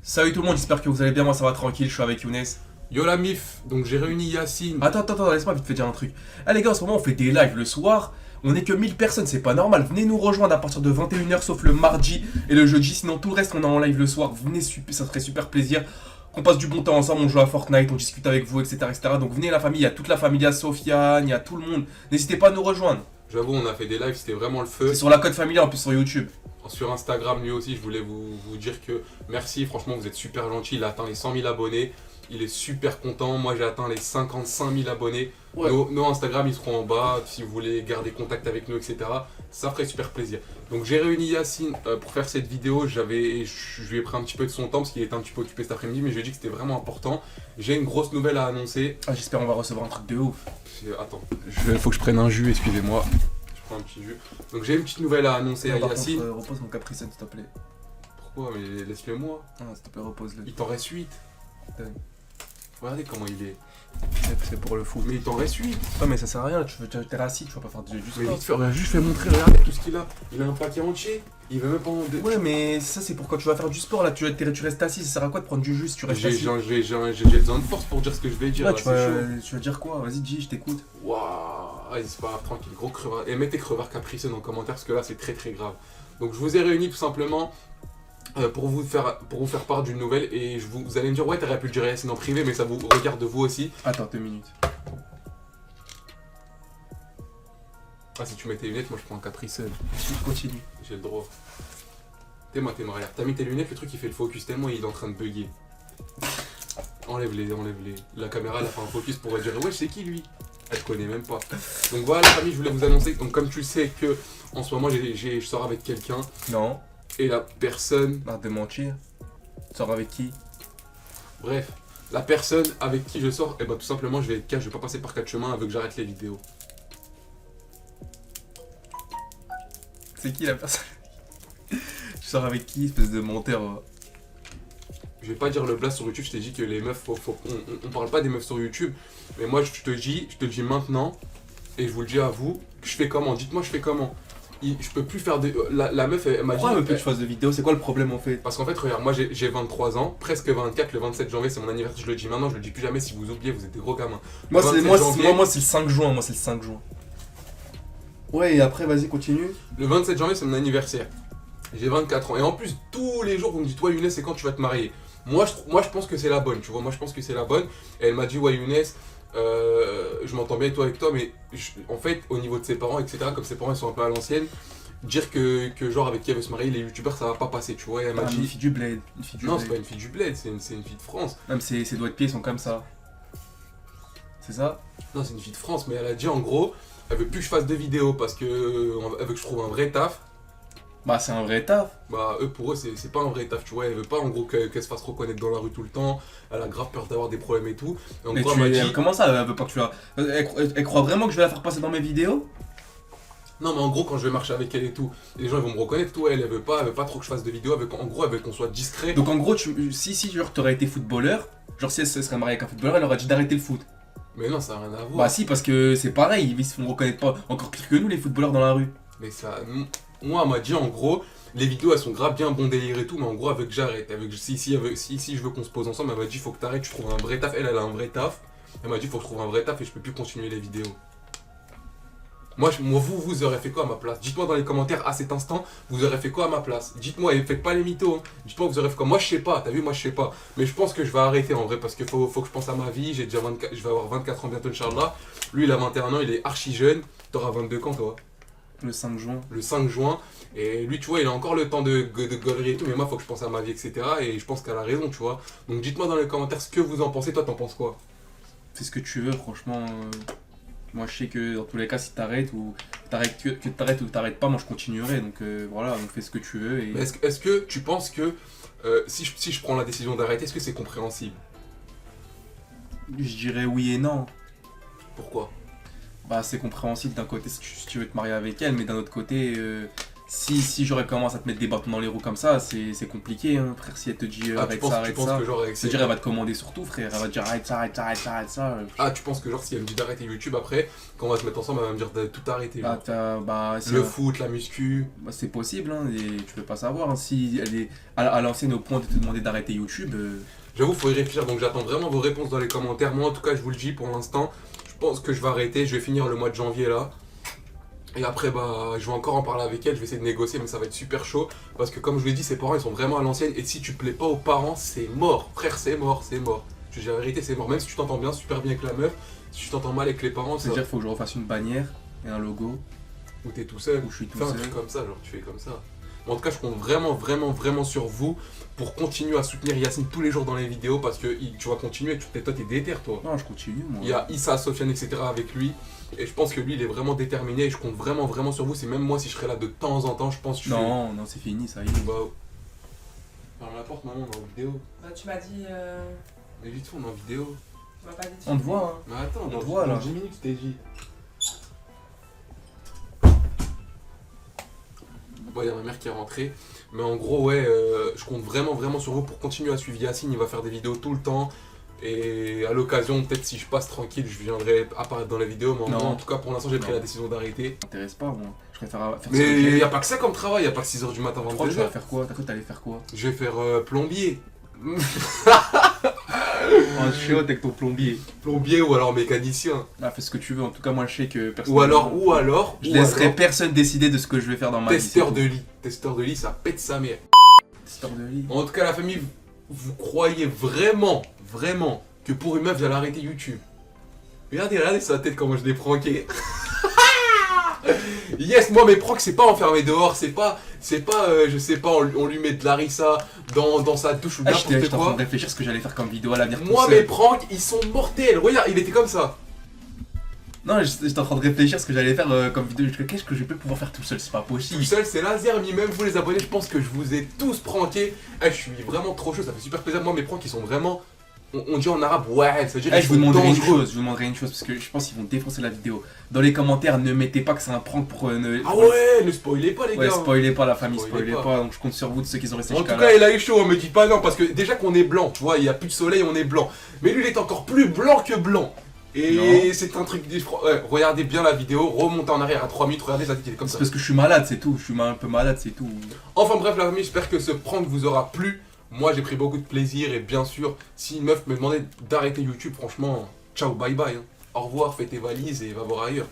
Salut tout le monde, j'espère que vous allez bien, moi ça va tranquille, je suis avec Younes. Yo la mif, donc j'ai réuni Yacine. Attends, laisse-moi vite fait dire un truc. Ah les gars, en ce moment on fait des lives le soir, on est que 1000 personnes, c'est pas normal. Venez nous rejoindre à partir de 21h sauf le mardi et le jeudi, sinon tout le reste on est en live le soir. Venez, ça serait super plaisir. Qu'on passe du bon temps ensemble, on joue à Fortnite, on discute avec vous, etc. Donc venez la famille, il y a toute la famille, il y a Sofiane, il y a tout le monde. N'hésitez pas à nous rejoindre. J'avoue, on a fait des lives, c'était vraiment le feu. C'est sur la code familiale en plus sur YouTube. Sur Instagram, lui aussi, je voulais vous dire que merci, franchement, vous êtes super gentil. Il a atteint les 100 000 abonnés. Il est super content. Moi, j'ai atteint les 55 000 abonnés. Ouais. Nos Instagram, ils seront en bas. Si vous voulez garder contact avec nous, etc., ça ferait super plaisir. Donc, j'ai réuni Yacine pour faire cette vidéo. Je lui ai pris un petit peu de son temps parce qu'il était un petit peu occupé cet après-midi, mais je lui ai dit que c'était vraiment important. J'ai une grosse nouvelle à annoncer. Ah, j'espère on va recevoir un truc de ouf. Attends, faut que je prenne un jus, excusez-moi. Je prends un petit jus. Donc, j'ai une petite nouvelle à annoncer à Par Yacine. contre, repose mon Capri Sun s'il te plaît. Pourquoi? Mais laisse-le moi. Ah, s'il te plaît, repose-le. Il t'en reste 8. Donne. Regardez comment il est. C'est pour le foot. Mais il t'en reste 8. Ouais, mais ça sert à rien, t'es assis, tu vas pas faire du Mais sport. vite fait, regarde, juste fais montrer, regardez tout ce qu'il a. Il a un paquet entier. Il veut même pas en deux. Ouais, mais ça, c'est pour quand tu vas faire du sport là, tu restes assis. Ça sert à quoi de prendre du jus si tu restes J'ai assis? besoin de force pour dire ce que je vais dire. Ouais, Là, tu c'est chaud. vas dire quoi? Vas-y, dis, je t'écoute. Waouh, allez, c'est pas grave, tranquille, gros crevard. Et mettez crevard capriceux dans le commentaire parce que là, c'est très très grave. Donc, je vous ai réunis tout simplement pour vous faire part d'une nouvelle. Et vous allez me dire, ouais, t'aurais pu le dire à Yacine en privé, mais ça vous regarde de vous aussi. Attends 2 minutes. Ah, si tu mets tes lunettes, moi je prends un capriceux. Continue. J'ai le droit. T'es-moi, regarde. T'as mis tes lunettes, le truc il fait le focus tellement il est en train de bugger. Enlève-les. La caméra elle a fait un focus pour dire ouais, c'est qui lui? Elle te connaît même pas. Donc voilà, la famille, je voulais vous annoncer. Donc, comme tu le sais, que en ce moment je sors avec quelqu'un Non, et la personne. arrête de mentir. Tu sors avec qui? Bref, la personne avec qui je sors, et bah tout simplement je vais être cash, je vais pas passer par quatre chemins, elle veut que j'arrête les vidéos. C'est qui la personne? Tu sors avec qui, espèce de menteur? Je vais pas dire le blast sur YouTube, je t'ai dit que les meufs, on parle pas des meufs sur YouTube, mais moi je te le dis maintenant, et je vous le dis à vous, que je fais comment, dites-moi je fais comment. Je peux plus faire des... La meuf elle m'a dit... Pourquoi elle veut plus que tu fasses de vidéos? C'est quoi le problème en fait? Parce qu'en fait, regarde, moi j'ai 23 ans, presque 24, le 27 janvier c'est mon anniversaire, je le dis maintenant, je le dis plus jamais, si vous oubliez, vous êtes des gros gamins. Moi, Le c'est 27 janvier- moi, c'est le 5 juin. Moi, c'est le 5 juin. Ouais, et après, vas-y, continue. Le 27 janvier c'est mon anniversaire. J'ai 24 ans. Et en plus, tous les jours, vous me dites, ouais Younes, c'est quand tu vas te marier? Moi je pense que c'est la bonne, tu vois, moi je pense que c'est la bonne. Et elle m'a dit, ouais Younes, je m'entends bien avec toi, mais en fait, au niveau de ses parents, etc., comme ses parents ils sont un peu à l'ancienne, dire que genre avec qui elle veut se marier, les youtubeurs ça va pas passer, tu vois. Et elle m'a Ah, mais une dit, fille du bled. Une fille du non, bled. c'est pas une fille du bled, c'est une fille de France. Même ses doigts de pied sont comme ça. C'est ça? Non, c'est une fille de France, mais elle a dit en gros, elle veut plus que je fasse de vidéos parce que elle veut que je trouve un vrai taf. Bah, c'est un vrai taf. Bah, pour eux, c'est pas un vrai taf, tu vois. Elle veut pas en gros qu'elle se fasse reconnaître dans la rue tout le temps. Elle a grave peur d'avoir des problèmes et tout. Et en Mais gros, elle m'a dit. comment ça, elle veut pas que tu la. Elle croit vraiment que je vais la faire passer dans mes vidéos? Non, mais en gros, quand je vais marcher avec elle et tout, les gens ils vont me reconnaître. Tout, elle veut pas trop que je fasse de vidéos. En gros, elle veut qu'on soit discret. Donc, en gros, si genre, t'aurais été footballeur, genre, si elle se serait mariée avec un footballeur, elle aurait dit d'arrêter le foot. Mais non, ça a rien à voir. Bah, si, parce que c'est pareil, ils se font reconnaître pas encore pire que nous, les footballeurs dans la rue. Mais ça. Moi, elle m'a dit en gros, les vidéos elles sont grave bien, bon délire et tout, mais en gros, elle veut que j'arrête. Si je veux qu'on se pose ensemble, elle m'a dit, faut que t'arrêtes, tu trouves un vrai taf. Elle a un vrai taf. Elle m'a dit, faut que je trouve un vrai taf et je peux plus continuer les vidéos. Moi, vous aurez fait quoi à ma place? Dites-moi dans les commentaires à cet instant, vous aurez fait quoi à ma place? Dites-moi et faites pas les mythos. Hein. Dites-moi, vous aurez fait quoi? Moi, je sais pas, t'as vu, moi, je sais pas. Mais je pense que je vais arrêter en vrai parce qu'il faut que je pense à ma vie. J'ai déjà 24, je vais avoir 24 ans bientôt, Inch'Allah. Lui, il a 21 ans, il est archi jeune. T'auras 22 quand, toi? Le 5 juin. Le 5 juin. Et lui, tu vois, il a encore le temps de gaulerie et tout. Mais moi, faut que je pense à ma vie, etc. Et je pense qu'elle a raison, tu vois. Donc, dites-moi dans les commentaires ce que vous en pensez. Toi, t'en penses quoi? Fais ce que tu veux, franchement. Moi, je sais que dans tous les cas, si t'arrêtes ou t'arrêtes ou t'arrêtes pas, moi je continuerai. Donc voilà, donc fais ce que tu veux. Et... Mais est-ce que tu penses que si je prends la décision d'arrêter, est-ce que c'est compréhensible? Je dirais oui et non. Pourquoi? Bah, c'est compréhensible d'un côté si tu veux te marier avec elle, mais d'un autre côté, si j'aurais commencé à te mettre des bâtons dans les roues comme ça, c'est compliqué, hein, frère. Si elle te dit Ah, tu arrête penses, ça, tu arrête penses ça. que genre avec C'est-à-dire, elle va te commander sur tout, frère. Elle va te dire arrête ça, arrête ça, arrête ça, arrête ça. Ah, tu penses que genre si elle me dit d'arrêter YouTube après, quand on va se mettre ensemble, elle va me dire de tout arrêter. Bah, Genre. bah, Le foot, la muscu. bah, c'est possible, hein, et tu peux pas savoir. Hein, si elle est à l'ancienne au point de te demander d'arrêter YouTube. J'avoue, faut y réfléchir, donc j'attends vraiment vos réponses dans les commentaires. Moi, en tout cas, je vous le dis pour l'instant, je pense que je vais arrêter. Je vais finir le mois de janvier là. Et après, bah, je vais encore en parler avec elle. Je vais essayer de négocier, mais ça va être super chaud. Parce que, comme je vous l'ai dit, ses parents ils sont vraiment à l'ancienne. Et si tu plais pas aux parents, c'est mort. Frère, c'est mort, c'est mort. Je te dis la vérité, c'est mort. Même si tu t'entends bien, super bien avec la meuf, si tu t'entends mal avec les parents, ça. C'est-à-dire qu'il faut que je refasse une bannière et un logo Ou t'es tout seul. où je suis tout Fais un seul. truc comme ça, genre tu fais comme ça. Mais en tout cas, je compte vraiment sur vous pour continuer à soutenir Yacine tous les jours dans les vidéos parce que tu vas continuer. Toi, t'es déter, toi. Non, je continue, moi. Il y a Issa, Sofiane, etc. avec lui. Et je pense que lui, il est vraiment déterminé. Et je compte vraiment sur vous. C'est même moi, si je serais là de temps en temps, je pense que je suis. Non, non, c'est fini, ça y est. Bah. Ferme la porte, maman, on est en vidéo. Bah, tu m'as dit. Mais vite fait, on est en vidéo. Tu m'as pas dit. On te voit, hein. Mais attends, On te voit, là. 10 minutes, je t'ai dit. Bon, il y a ma mère qui est rentrée. Mais en gros, ouais, je compte vraiment sur vous pour continuer à suivre Yacine. Il va faire des vidéos tout le temps. Et à l'occasion, peut-être si je passe tranquille, je viendrai apparaître dans la vidéo. Mais Non. en tout cas, pour l'instant, j'ai pris Non. la décision d'arrêter. Ça m'intéresse pas, moi. Je préfère faire ce que Mais j'aime. il n'y a pas que ça comme travail. Il n'y a pas que 6h du matin, Tu crois que tu vas 22h. faire quoi? T'as cru que t'allais faire quoi? Je vais faire plombier. Un chiotte avec ton plombier. Plombier ou alors mécanicien. Ah, fais ce que tu veux, en tout cas, moi je sais que personne. Ou alors, Je laisserai personne décider de ce que je vais faire dans ma vie. testeur c'est de lit. Testeur de lit, ça pète sa mère. tout. Testeur de lit. En tout cas, la famille, vous croyez vraiment que pour une meuf, j'allais arrêter YouTube? Regardez sa tête, comment je l'ai pranké. Yes, moi mes pranks, c'est pas enfermé dehors, c'est pas, je sais pas, on lui met de l'arissa dans sa douche ou Ah, j'étais n'importe en train quoi. de réfléchir ce que j'allais faire comme vidéo à l'avenir. tout Moi, seul. mes pranks, ils sont mortels. Regarde, il était comme ça. Non, j'étais en train de réfléchir ce que j'allais faire comme vidéo. Qu'est-ce que je peux pouvoir faire tout seul? C'est pas Tout possible. seul, c'est laser, mais même vous les abonnés, je pense que je vous ai tous pranké. Je suis vraiment trop chaud, ça fait super plaisir. Moi, mes pranks, ils sont vraiment. On dit en arabe, ouais, ça veut dire Eh, qu'ils je vous sont demanderai une dangereux. chose, parce que je pense qu'ils vont défoncer la vidéo. Dans les commentaires, ne mettez pas que c'est un prank pour ne. Ah ouais, ne spoilez pas, les Ouais, gars. spoilez pas la famille, Spoilez spoilez pas. pas. Donc je compte sur vous de ceux qui ont resté En jusqu'à tout là. cas, il a eu chaud, on me dit pas non, parce que déjà qu'on est blanc, tu vois, il y a plus de soleil, on est blanc. Mais lui, il est encore plus blanc que blanc. Et Non. c'est un truc. Ouais, regardez bien la vidéo, remontez en arrière à 3 minutes, regardez sa tête, il est comme C'est ça. parce que je suis malade, c'est tout. Je suis un peu malade, c'est tout. Enfin bref, la famille, j'espère que ce prank vous aura plu. Moi, j'ai pris beaucoup de plaisir et bien sûr, si une meuf me demandait d'arrêter YouTube, franchement, ciao, bye bye. Hein. Au revoir, fais tes valises et va voir ailleurs.